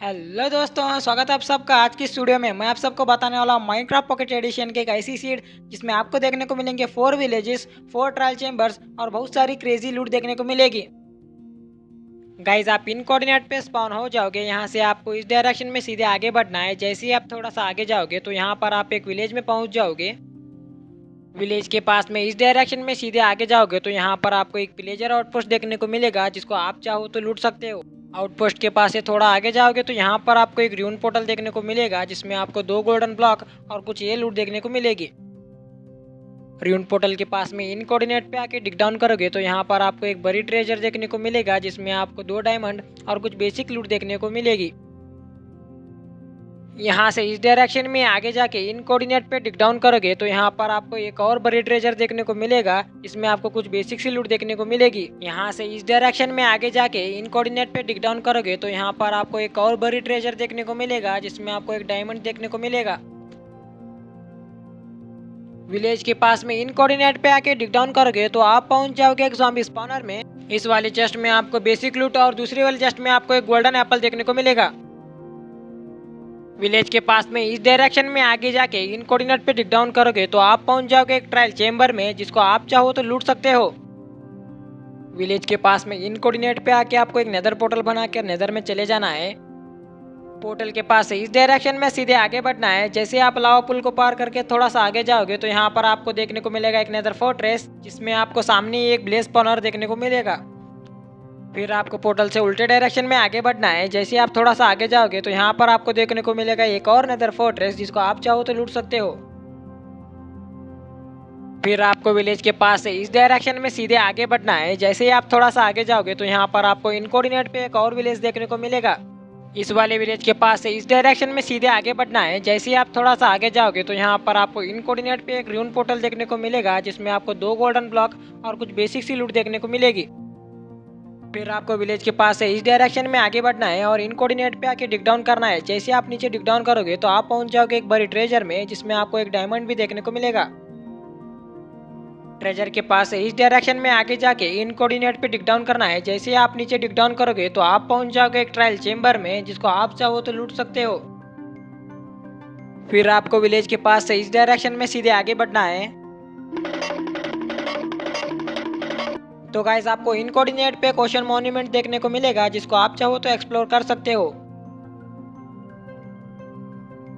Hello दोस्तों, स्वागत है आप सबका आज की स्टूडियो में। मैं आप सबको बताने वाला हूँ माइनक्राफ्ट पॉकेट एडिशन के एक ऐसी सीड जिसमें आपको देखने को मिलेंगे 4 विलेजेस, 4 ट्रायल चेंबर्स और बहुत सारी क्रेजी लूट देखने को मिलेगी। गाइज आप इन कोऑर्डिनेट पे स्पॉन हो जाओगे। यहाँ से आपको इस डायरेक्शन में सीधे आगे बढ़ना है। जैसे ही आप थोड़ा सा आगे जाओगे तो यहाँ पर आप एक विलेज में पहुँच जाओगे। विलेज के पास में इस डायरेक्शन में सीधे आगे जाओगे तो यहाँ पर आपको एक विलेजर आउटपोस्ट देखने को मिलेगा जिसको आप चाहो तो लूट सकते हो। आउटपोस्ट के पास से थोड़ा आगे जाओगे तो यहाँ पर आपको एक र्यून पोर्टल देखने को मिलेगा जिसमें आपको 2 गोल्डन ब्लॉक और कुछ ये लूट देखने को मिलेगी। र्यून पोर्टल के पास में इन कोऑर्डिनेट पे आके डिग डाउन करोगे तो यहाँ पर आपको एक बड़ी ट्रेजर देखने को मिलेगा जिसमें आपको 2 डायमंड और कुछ बेसिक लूट देखने को मिलेगी। यहाँ से इस डायरेक्शन में आगे जाके इन कोऑर्डिनेट पे डिग डाउन करोगे तो यहाँ पर आपको एक और बड़ी ट्रेजर देखने को मिलेगा। इसमें आपको कुछ बेसिक सी लूट देखने को मिलेगी। यहाँ से इस डायरेक्शन में आगे जाके इन कोऑर्डिनेट पे डिग डाउन करोगे तो यहाँ पर आपको एक और बड़ी ट्रेजर देखने को मिलेगा जिसमें आपको एक डायमंड देखने को मिलेगा। विलेज के पास में इन कोऑर्डिनेट पे आके डिग डाउन करोगे तो आप पहुंच जाओगे एक ज़ॉम्बी स्पॉनर में। इस वाले चेस्ट में आपको बेसिक लूट और दूसरी वाले चेस्ट में आपको एक गोल्डन एप्पल देखने को मिलेगा। विलेज के पास में इस डायरेक्शन में आगे जाके इन कोऑर्डिनेट पे डिग डाउन करोगे तो आप पहुंच जाओगे एक ट्रायल चेंबर में जिसको आप चाहो तो लूट सकते हो। विलेज के पास में इन कोऑर्डिनेट पे आके आपको एक नेदर पोर्टल बना के नेदर में चले जाना है। पोर्टल के पास से इस डायरेक्शन में सीधे आगे बढ़ना है। जैसे आप लावा पुल को पार करके थोड़ा सा आगे जाओगे तो यहाँ पर आपको देखने को मिलेगा एक नेदर फोर्ट्रेस जिसमें आपको सामने एक ब्लेज स्पॉनर देखने को मिलेगा। फिर आपको पोर्टल से उल्टे डायरेक्शन में आगे बढ़ना है। जैसे आप थोड़ा सा आगे जाओगे तो यहाँ पर आपको देखने को मिलेगा एक और नेदर फोर्ट्रेस जिसको आप चाहो तो लूट सकते हो। फिर आपको विलेज के पास से इस डायरेक्शन में सीधे आगे बढ़ना है। जैसे ही आप थोड़ा सा आगे जाओगे तो यहाँ पर आपको इन कोऑर्डिनेट पे एक और विलेज देखने को मिलेगा। इस वाले विलेज के पास से इस डायरेक्शन में सीधे आगे बढ़ना है। जैसे ही आप थोड़ा सा आगे जाओगे तो यहाँ पर आपको इन कोऑर्डिनेट पे एक र्यून पोर्टल देखने को मिलेगा जिसमें आपको 2 गोल्डन ब्लॉक और कुछ बेसिक सी लूट देखने को मिलेगी। फिर आपको विलेज के पास से इस डायरेक्शन में आगे बढ़ना है और इन कोऑर्डिनेट पे आके डिग डाउन करना है। जैसे आप नीचे डिग डाउन करोगे तो आप पहुंच जाओगे एक बड़ी ट्रेजर में जिसमें आपको एक डायमंड भी देखने को मिलेगा। ट्रेजर के पास से इस डायरेक्शन में आगे जाके इन कोऑर्डिनेट पे डिग डाउन करना है। जैसे आप नीचे डिग डाउन करोगे तो आप पहुंच जाओगे एक ट्रायल चेंबर में जिसको आप चाहो तो लूट सकते हो। फिर आपको विलेज के पास से इस डायरेक्शन में सीधे आगे बढ़ना है। तो गाइस आपको इन कोऑर्डिनेट पे एक ओशन मॉन्यूमेंट देखने को मिलेगा जिसको आप चाहो तो एक्सप्लोर कर सकते हो।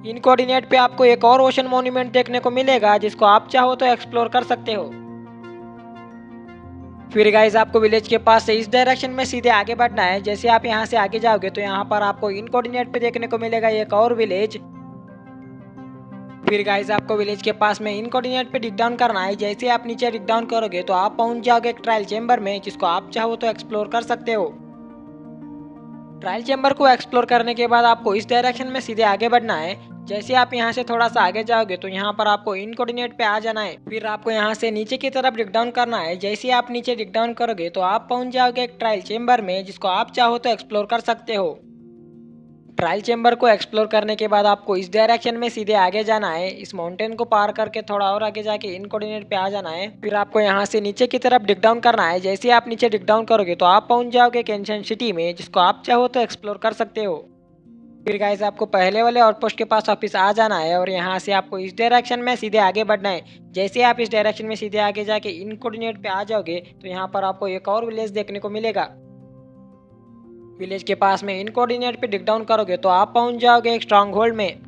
इन कोऑर्डिनेट पे आपको एक और ओशन मॉन्यूमेंट देखने को मिलेगा जिसको आप चाहो तो एक्सप्लोर कर सकते हो। फिर गाइस आपको विलेज के पास से इस डायरेक्शन में सीधे आगे बढ़ना है। जैसे आप यहाँ से आगे जाओगे तो यहाँ पर आपको इन कोऑर्डिनेट पे देखने को मिलेगा एक और विलेज। फिर गाइस आपको विलेज के पास में इन कोऑर्डिनेट पे डिग डाउन करना है। जैसे आप नीचे डिग डाउन करोगे तो आप पहुंच जाओगे एक ट्रायल चेंबर में जिसको आप चाहो तो एक्सप्लोर कर सकते हो। ट्रायल चेंबर को एक्सप्लोर करने के बाद आपको इस डायरेक्शन में सीधे आगे बढ़ना है। जैसे आप यहाँ से थोड़ा सा आगे जाओगे तो यहाँ पर आपको इन कोऑर्डिनेट पे आ जाना है। फिर आपको यहाँ से नीचे की तरफ डिग डाउन करना है। जैसे आप नीचे डिग डाउन करोगे तो आप पहुंच जाओगे एक ट्रायल चेंबर में जिसको आप चाहो तो एक्सप्लोर कर सकते हो। ट्रायल चेंबर को एक्सप्लोर करने के बाद आपको इस डायरेक्शन में सीधे आगे जाना है। इस माउंटेन को पार करके थोड़ा और आगे जाके इन कोऑर्डिनेट पे आ जाना है। फिर आपको यहाँ से नीचे की तरफ डिग डाउन करना है। जैसे आप नीचे डिग डाउन करोगे तो आप पहुंच जाओगे एक एंशिएंट सिटी में जिसको आप चाहो तो एक्सप्लोर कर सकते हो। फिर गाइस आपको पहले वाले आउटपोस्ट के पास वापस आ जाना है और यहाँ से आपको इस डायरेक्शन में सीधे आगे बढ़ना है। जैसे आप इस डायरेक्शन में सीधे आगे जाके इन कोऑर्डिनेट पे आ जाओगे तो यहाँ पर आपको एक और विलेज देखने को मिलेगा। विलेज के पास में इन कोऑर्डिनेट पे डिग डाउन करोगे तो आप पहुंच जाओगे एक स्ट्रांग होल्ड में।